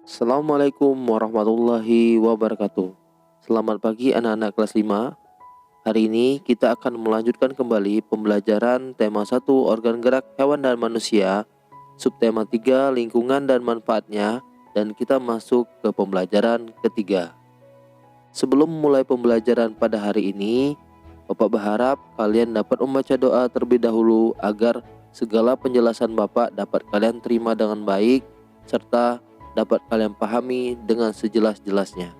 Assalamualaikum warahmatullahi wabarakatuh. Selamat pagi anak-anak kelas 5. Hari ini kita akan melanjutkan kembali pembelajaran tema 1 organ gerak hewan dan manusia, subtema 3 lingkungan dan manfaatnya, dan kita masuk ke pembelajaran ketiga. Sebelum mulai pembelajaran pada hari ini, Bapak berharap kalian dapat membaca doa terlebih dahulu agar segala penjelasan Bapak dapat kalian terima dengan baik serta dapat kalian pahami dengan sejelas-jelasnya.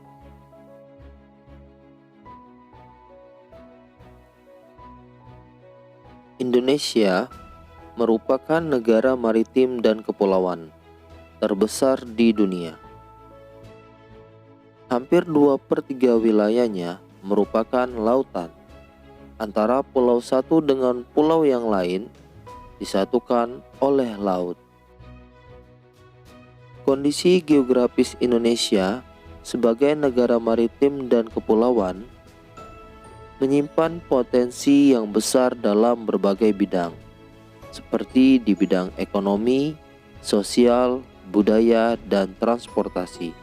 Indonesia merupakan negara maritim dan kepulauan terbesar di dunia. Hampir 2/3 wilayahnya merupakan lautan. Antara pulau satu dengan pulau yang lain disatukan oleh laut. Kondisi geografis Indonesia sebagai negara maritim dan kepulauan menyimpan potensi yang besar dalam berbagai bidang, seperti di bidang ekonomi, sosial, budaya, dan transportasi.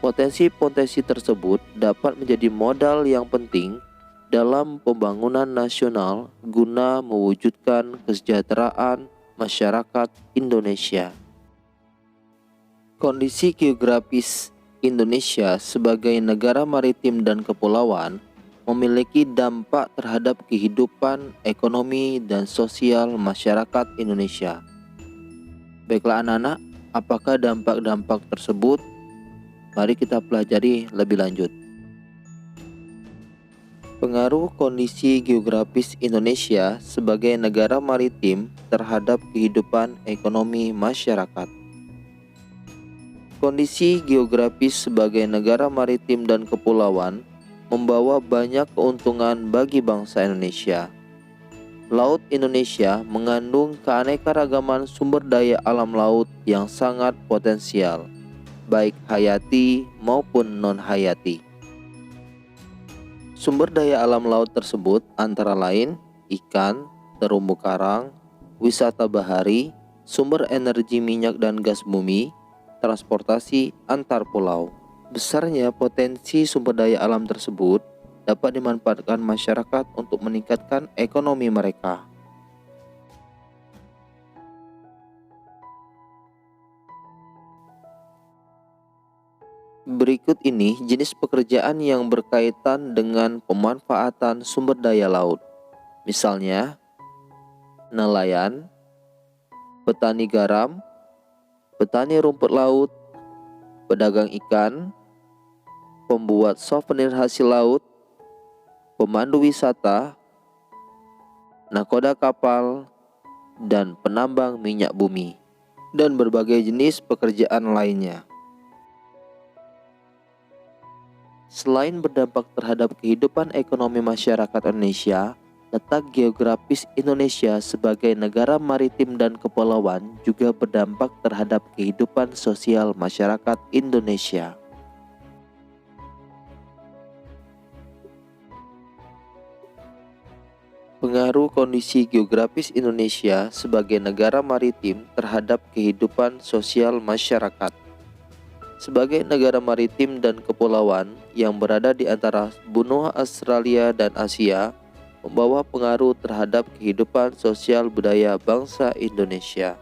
Potensi-potensi tersebut dapat menjadi modal yang penting dalam pembangunan nasional guna mewujudkan kesejahteraan masyarakat Indonesia. Kondisi geografis Indonesia sebagai negara maritim dan kepulauan memiliki dampak terhadap kehidupan ekonomi dan sosial masyarakat Indonesia. Baiklah anak-anak, apakah dampak-dampak tersebut? Mari kita pelajari lebih lanjut. Pengaruh kondisi geografis Indonesia sebagai negara maritim terhadap kehidupan ekonomi masyarakat. Kondisi geografis sebagai negara maritim dan kepulauan membawa banyak keuntungan bagi bangsa Indonesia. Laut Indonesia mengandung keanekaragaman sumber daya alam laut yang sangat potensial, baik hayati maupun non-hayati. Sumber daya alam laut tersebut antara lain ikan, terumbu karang, wisata bahari, sumber energi minyak dan gas bumi, transportasi antar pulau. Besarnya potensi sumber daya alam tersebut dapat dimanfaatkan masyarakat untuk meningkatkan ekonomi mereka. Berikut ini jenis pekerjaan yang berkaitan dengan pemanfaatan sumber daya laut. Misalnya, nelayan, petani garam, petani rumput laut, pedagang ikan, pembuat souvenir hasil laut, pemandu wisata, nakoda kapal, dan penambang minyak bumi, dan berbagai jenis pekerjaan lainnya. Selain berdampak terhadap kehidupan ekonomi masyarakat Indonesia, letak geografis Indonesia sebagai negara maritim dan kepulauan juga berdampak terhadap kehidupan sosial masyarakat Indonesia. Pengaruh kondisi geografis Indonesia sebagai negara maritim terhadap kehidupan sosial masyarakat. Sebagai negara maritim dan kepulauan yang berada di antara benua Australia dan Asia, membawa pengaruh terhadap kehidupan sosial budaya bangsa Indonesia.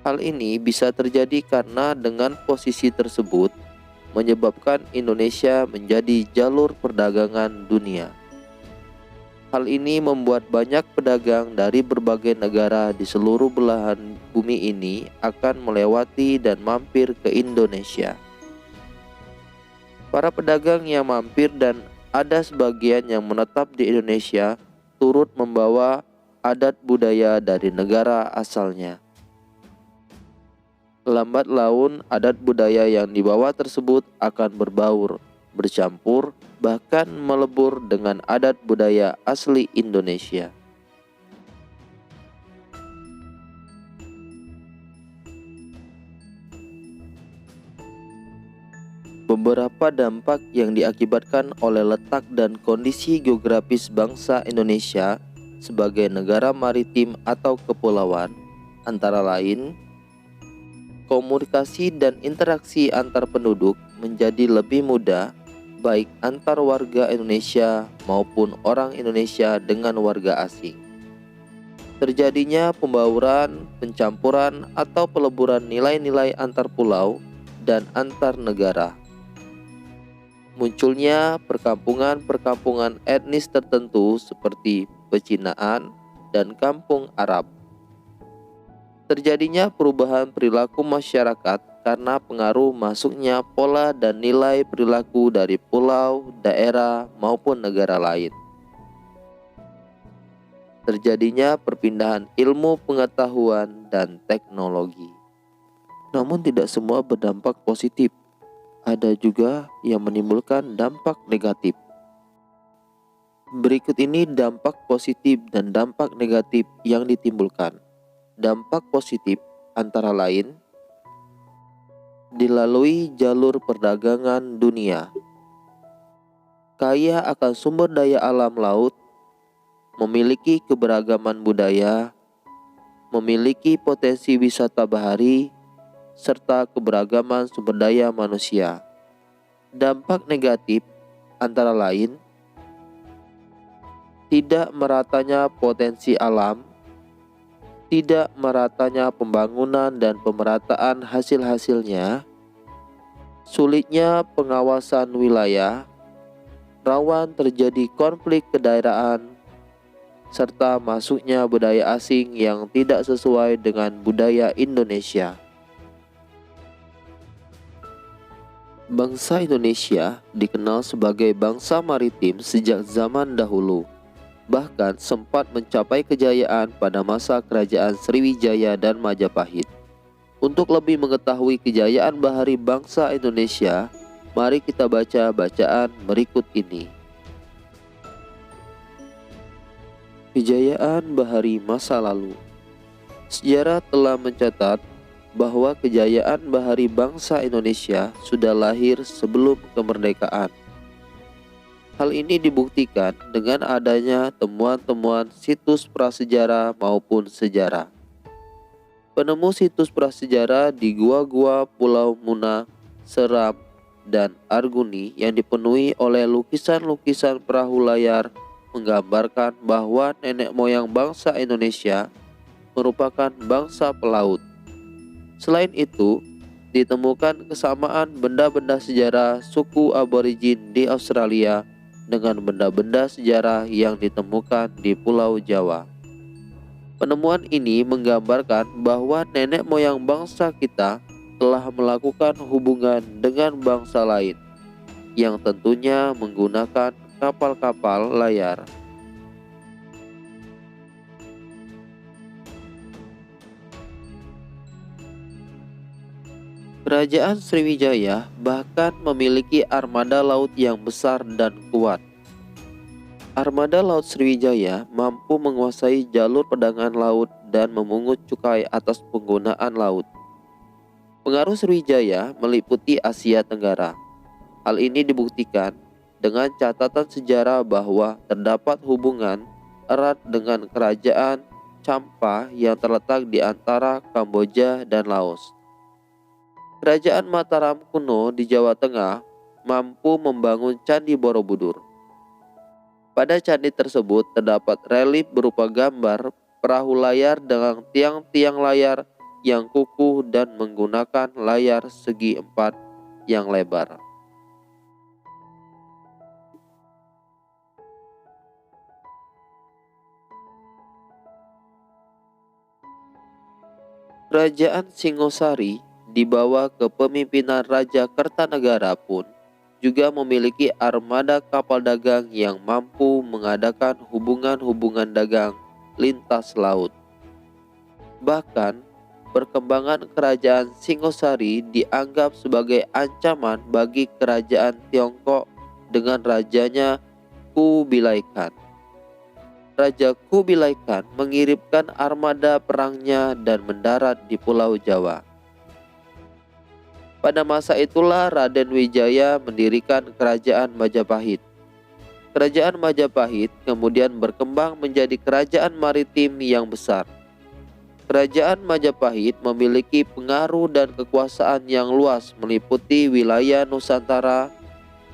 Hal ini bisa terjadi karena dengan posisi tersebut menyebabkan Indonesia menjadi jalur perdagangan dunia. Hal ini membuat banyak pedagang dari berbagai negara di seluruh belahan bumi ini akan melewati dan mampir ke Indonesia. Para pedagang yang mampir dan ada sebagian yang menetap di Indonesia turut membawa adat budaya dari negara asalnya. Lambat laun adat budaya yang dibawa tersebut akan berbaur, bercampur, bahkan melebur dengan adat budaya asli Indonesia. Beberapa dampak yang diakibatkan oleh letak dan kondisi geografis bangsa Indonesia sebagai negara maritim atau kepulauan antara lain komunikasi dan interaksi antar penduduk menjadi lebih mudah, baik antar warga Indonesia maupun orang Indonesia dengan warga asing. Terjadinya pembauran, pencampuran, atau peleburan nilai-nilai antar pulau dan antar negara. Munculnya perkampungan-perkampungan etnis tertentu seperti pecinaan dan kampung Arab. Terjadinya perubahan perilaku masyarakat karena pengaruh masuknya pola dan nilai perilaku dari pulau, daerah, maupun negara lain. Terjadinya perpindahan ilmu pengetahuan dan teknologi. Namun tidak semua berdampak positif. Ada juga yang menimbulkan dampak negatif. Berikut ini dampak positif dan dampak negatif yang ditimbulkan. Dampak positif antara lain dilalui jalur perdagangan dunia. Kaya akan sumber daya alam laut, memiliki keberagaman budaya, memiliki potensi wisata bahari, serta keberagaman sumber daya manusia. Dampak negatif antara lain tidak meratanya potensi alam, tidak meratanya pembangunan dan pemerataan hasil-hasilnya, sulitnya pengawasan wilayah, rawan terjadi konflik kedaerahan, serta masuknya budaya asing yang tidak sesuai dengan budaya Indonesia. Bangsa Indonesia dikenal sebagai bangsa maritim sejak zaman dahulu, bahkan sempat mencapai kejayaan pada masa kerajaan Sriwijaya dan Majapahit. Untuk lebih mengetahui kejayaan bahari bangsa Indonesia, mari kita baca bacaan berikut ini. Kejayaan bahari masa lalu. Sejarah telah mencatat bahwa kejayaan bahari bangsa Indonesia sudah lahir sebelum kemerdekaan. Hal ini dibuktikan dengan adanya temuan-temuan situs prasejarah maupun sejarah. Penemu situs prasejarah di gua-gua Pulau Muna, Seram, dan Arguni yang dipenuhi oleh lukisan-lukisan perahu layar menggambarkan bahwa nenek moyang bangsa Indonesia merupakan bangsa pelaut. Selain itu, ditemukan kesamaan benda-benda sejarah suku aborigin di Australia dengan benda-benda sejarah yang ditemukan di Pulau Jawa. Penemuan ini menggambarkan bahwa nenek moyang bangsa kita telah melakukan hubungan dengan bangsa lain, yang tentunya menggunakan kapal-kapal layar. Kerajaan Sriwijaya bahkan memiliki armada laut yang besar dan kuat. Armada laut Sriwijaya mampu menguasai jalur perdagangan laut dan memungut cukai atas penggunaan laut. Pengaruh Sriwijaya meliputi Asia Tenggara. Hal ini dibuktikan dengan catatan sejarah bahwa terdapat hubungan erat dengan kerajaan Champa yang terletak di antara Kamboja dan Laos. Kerajaan Mataram kuno di Jawa Tengah mampu membangun Candi Borobudur. Pada candi tersebut terdapat relief berupa gambar perahu layar dengan tiang-tiang layar yang kukuh dan menggunakan layar segi empat yang lebar. Kerajaan Singosari di bawah kepemimpinan Raja Kertanegara pun juga memiliki armada kapal dagang yang mampu mengadakan hubungan-hubungan dagang lintas laut. Bahkan, perkembangan kerajaan Singosari dianggap sebagai ancaman bagi kerajaan Tiongkok dengan rajanya Kubilai Khan. Raja Kubilai Khan mengirimkan armada perangnya dan mendarat di Pulau Jawa. Pada masa itulah Raden Wijaya mendirikan Kerajaan Majapahit. Kerajaan Majapahit kemudian berkembang menjadi kerajaan maritim yang besar. Kerajaan Majapahit memiliki pengaruh dan kekuasaan yang luas meliputi wilayah Nusantara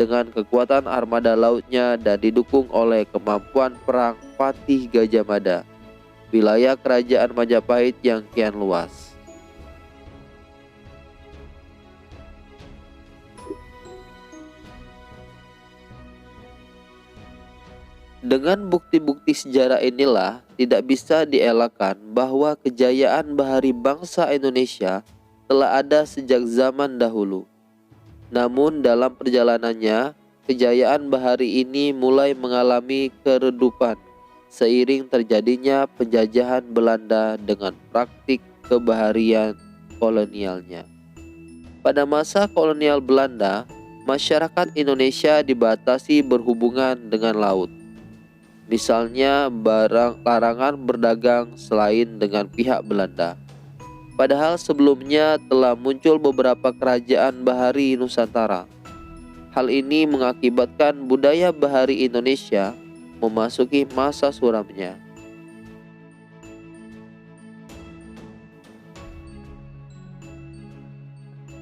dengan kekuatan armada lautnya dan didukung oleh kemampuan perang Patih Gajah Mada. Wilayah kerajaan Majapahit yang kian luas. Dengan bukti-bukti sejarah inilah tidak bisa dielakkan bahwa kejayaan bahari bangsa Indonesia telah ada sejak zaman dahulu. Namun dalam perjalanannya, kejayaan bahari ini mulai mengalami keredupan seiring terjadinya penjajahan Belanda dengan praktik kebaharian kolonialnya. Pada masa kolonial Belanda, masyarakat Indonesia dibatasi berhubungan dengan laut. Misalnya larangan berdagang selain dengan pihak Belanda. Padahal sebelumnya telah muncul beberapa kerajaan bahari Nusantara. Hal ini mengakibatkan budaya bahari Indonesia memasuki masa suramnya.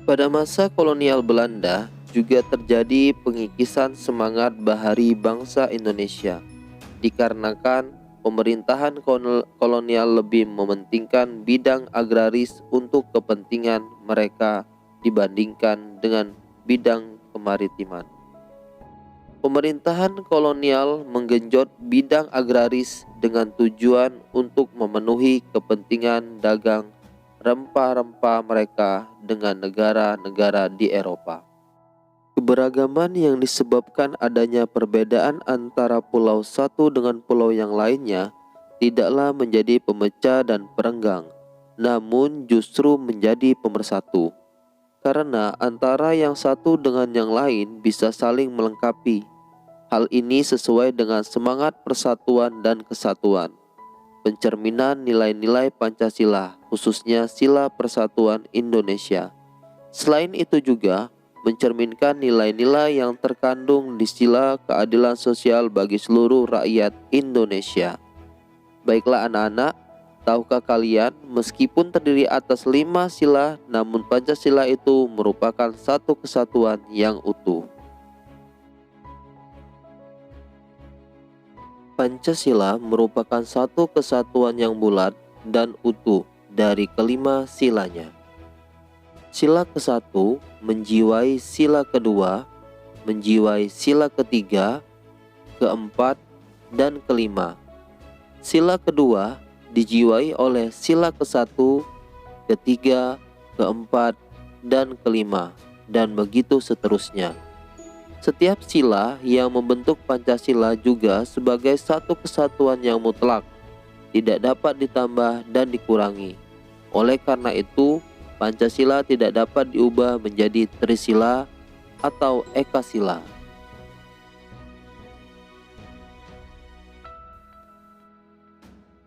Pada masa kolonial Belanda juga terjadi pengikisan semangat bahari bangsa Indonesia. Dikarenakan pemerintahan kolonial lebih mementingkan bidang agraris untuk kepentingan mereka dibandingkan dengan bidang kemaritiman. Pemerintahan kolonial menggenjot bidang agraris dengan tujuan untuk memenuhi kepentingan dagang rempah-rempah mereka dengan negara-negara di Eropa. Keberagaman yang disebabkan adanya perbedaan antara pulau satu dengan pulau yang lainnya tidaklah menjadi pemecah dan perenggang, namun justru menjadi pemersatu. Karena antara yang satu dengan yang lain bisa saling melengkapi. Hal ini sesuai dengan semangat persatuan dan kesatuan, pencerminan nilai-nilai Pancasila, khususnya Sila Persatuan Indonesia. Selain itu juga mencerminkan nilai-nilai yang terkandung di sila keadilan sosial bagi seluruh rakyat Indonesia. Baiklah anak-anak, tahukah kalian meskipun terdiri atas 5 sila, namun Pancasila itu merupakan satu kesatuan yang utuh. Pancasila merupakan satu kesatuan yang bulat dan utuh dari kelima silanya. Sila ke-1 menjiwai sila kedua, menjiwai sila ketiga, keempat, dan kelima. Sila kedua dijiwai oleh sila ke-1, ketiga, keempat, dan kelima, dan begitu seterusnya. Setiap sila yang membentuk Pancasila juga sebagai satu kesatuan yang mutlak, tidak dapat ditambah dan dikurangi. Oleh karena itu, Pancasila tidak dapat diubah menjadi Trisila atau Ekasila.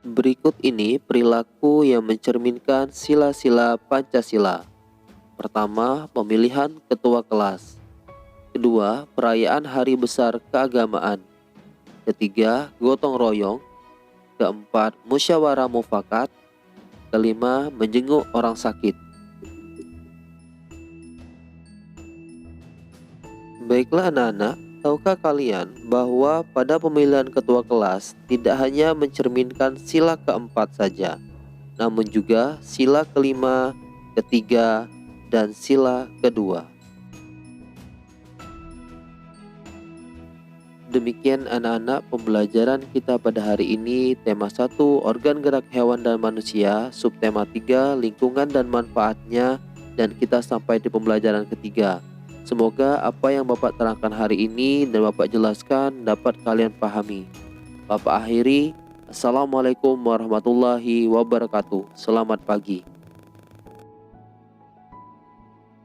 Berikut ini perilaku yang mencerminkan sila-sila Pancasila. Pertama, pemilihan ketua kelas. Kedua, perayaan hari besar keagamaan. Ketiga, gotong royong. Keempat, musyawarah mufakat. Kelima, menjenguk orang sakit. Baiklah anak-anak, tahukah kalian bahwa pada pemilihan ketua kelas tidak hanya mencerminkan sila keempat saja, namun juga sila kelima, ketiga, dan sila kedua. Demikian anak-anak pembelajaran kita pada hari ini. Tema 1 organ gerak hewan dan manusia, subtema 3 lingkungan dan manfaatnya, dan kita sampai di pembelajaran ketiga. Semoga apa yang Bapak terangkan hari ini dan Bapak jelaskan dapat kalian pahami. Bapak akhiri, Assalamualaikum warahmatullahi wabarakatuh. Selamat pagi.